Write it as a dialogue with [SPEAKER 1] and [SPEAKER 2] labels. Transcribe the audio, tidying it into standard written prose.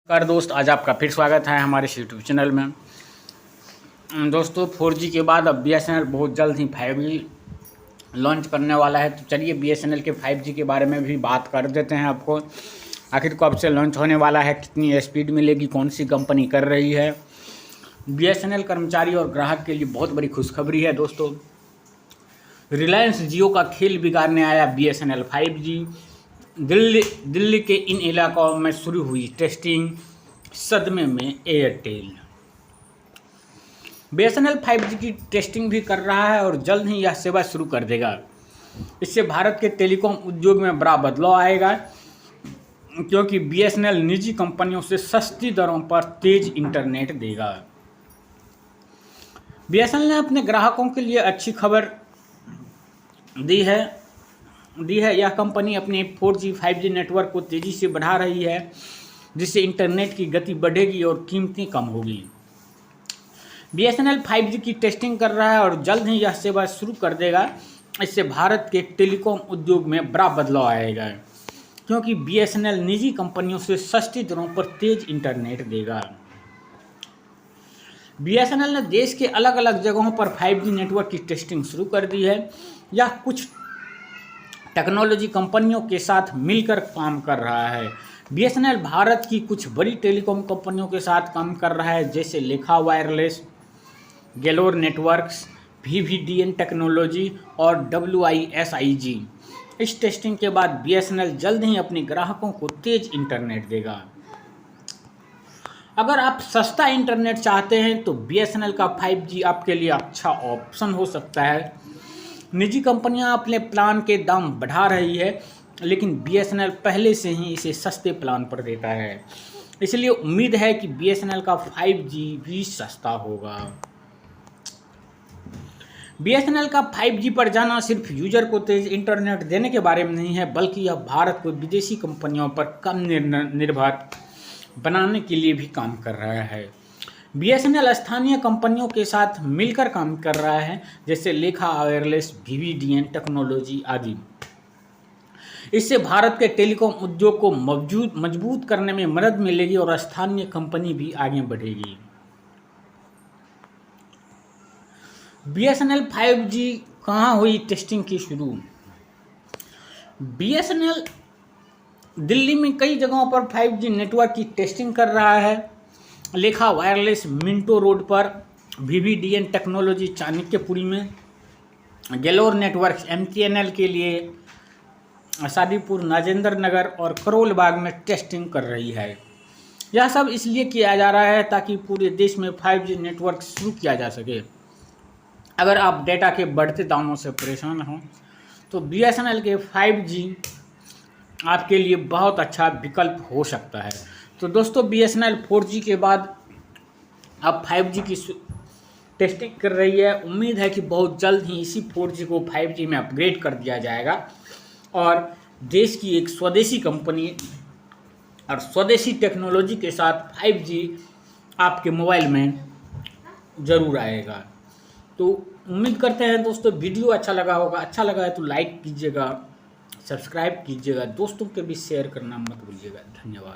[SPEAKER 1] नमस्कार दोस्त, आज आपका फिर स्वागत है हमारे यूट्यूब चैनल में। दोस्तों 4G के बाद अब BSNL बहुत जल्द ही 5G लॉन्च करने वाला है। तो चलिए BSNL के 5G के बारे में भी बात कर देते हैं। आपको आखिर कब से लॉन्च होने वाला है, कितनी स्पीड मिलेगी, कौन सी कंपनी कर रही है। BSNL कर्मचारी और ग्राहक के लिए बहुत बड़ी खुशखबरी है दोस्तों। रिलायंस जियो का खेल बिगाड़ने आया BSNL 5G। दिल्ली के इन इलाकों में शुरू हुई टेस्टिंग, सदमे में एयरटेल। BSNL 5G की टेस्टिंग भी कर रहा है और जल्द ही यह सेवा शुरू कर देगा। इससे भारत के टेलीकॉम उद्योग में बड़ा बदलाव आएगा, क्योंकि BSNL निजी कंपनियों से सस्ती दरों पर तेज इंटरनेट देगा। BSNL ने अपने ग्राहकों के लिए अच्छी खबर दी है। यह कंपनी अपने 4G 5G नेटवर्क को तेज़ी से बढ़ा रही है, जिससे इंटरनेट की गति बढ़ेगी और कीमतें कम होगी। BSNL 5G की टेस्टिंग कर रहा है और जल्द ही यह सेवा शुरू कर देगा। इससे भारत के टेलीकॉम उद्योग में बड़ा बदलाव आएगा, क्योंकि BSNL निजी कंपनियों से सस्ती दरों पर तेज इंटरनेट देगा। BSNL ने देश के अलग अलग जगहों पर 5G नेटवर्क की टेस्टिंग शुरू कर दी है। यह कुछ टेक्नोलॉजी कंपनियों के साथ मिलकर काम कर रहा है। BSNL भारत की कुछ बड़ी टेलीकॉम कंपनियों के साथ काम कर रहा है, जैसे लेखा wireless, galore networks, VVDN technology और WISIG। इस टेस्टिंग के बाद BSNL जल्द ही अपने ग्राहकों को तेज इंटरनेट देगा। अगर आप सस्ता इंटरनेट चाहते हैं तो BSNL का 5G आपके लिए अच्छा ऑप्शन हो सकता है। निजी कंपनियां अपने प्लान के दाम बढ़ा रही है, लेकिन BSNL पहले से ही इसे सस्ते प्लान पर देता है। इसलिए उम्मीद है कि BSNL का 5G भी सस्ता होगा। BSNL का 5G पर जाना सिर्फ यूजर को तेज इंटरनेट देने के बारे में नहीं है, बल्कि यह भारत को विदेशी कंपनियों पर कम निर्भर बनाने के लिए भी काम कर रहा है। BSNL स्थानीय कंपनियों के साथ मिलकर काम कर रहा है, जैसे लेखा वायरलेस, VVDN टेक्नोलॉजी आदि। इससे भारत के टेलीकॉम उद्योग को मजबूत करने में मदद मिलेगी और स्थानीय कंपनी भी आगे बढ़ेगी। BSNL 5G कहाँ हुई टेस्टिंग की शुरू? BSNL दिल्ली में कई जगहों पर 5G नेटवर्क की टेस्टिंग कर रहा है। लेखा वायरलेस मिंटो रोड पर, VVDN टेक्नोलॉजी चाणक्यपुरी में, गैलोर नेटवर्क्स MTNL के लिए शादीपुर, नाजेंद्र नगर और करोल बाग में टेस्टिंग कर रही है। यह सब इसलिए किया जा रहा है ताकि पूरे देश में 5G नेटवर्क शुरू किया जा सके। अगर आप डेटा के बढ़ते दामों से परेशान हो तो BSNL के 5G आपके लिए बहुत अच्छा विकल्प हो सकता है। तो दोस्तों BSNL 4G के बाद अब 5G की टेस्टिंग कर रही है। उम्मीद है कि बहुत जल्द ही इसी 4G को 5G में अपग्रेड कर दिया जाएगा और देश की एक स्वदेशी कंपनी और स्वदेशी टेक्नोलॉजी के साथ 5G आपके मोबाइल में ज़रूर आएगा। तो उम्मीद करते हैं दोस्तों वीडियो अच्छा लगा होगा। अच्छा लगा है तो लाइक कीजिएगा, सब्सक्राइब कीजिएगा, दोस्तों के बीच शेयर करना मत भूलिएगा। धन्यवाद।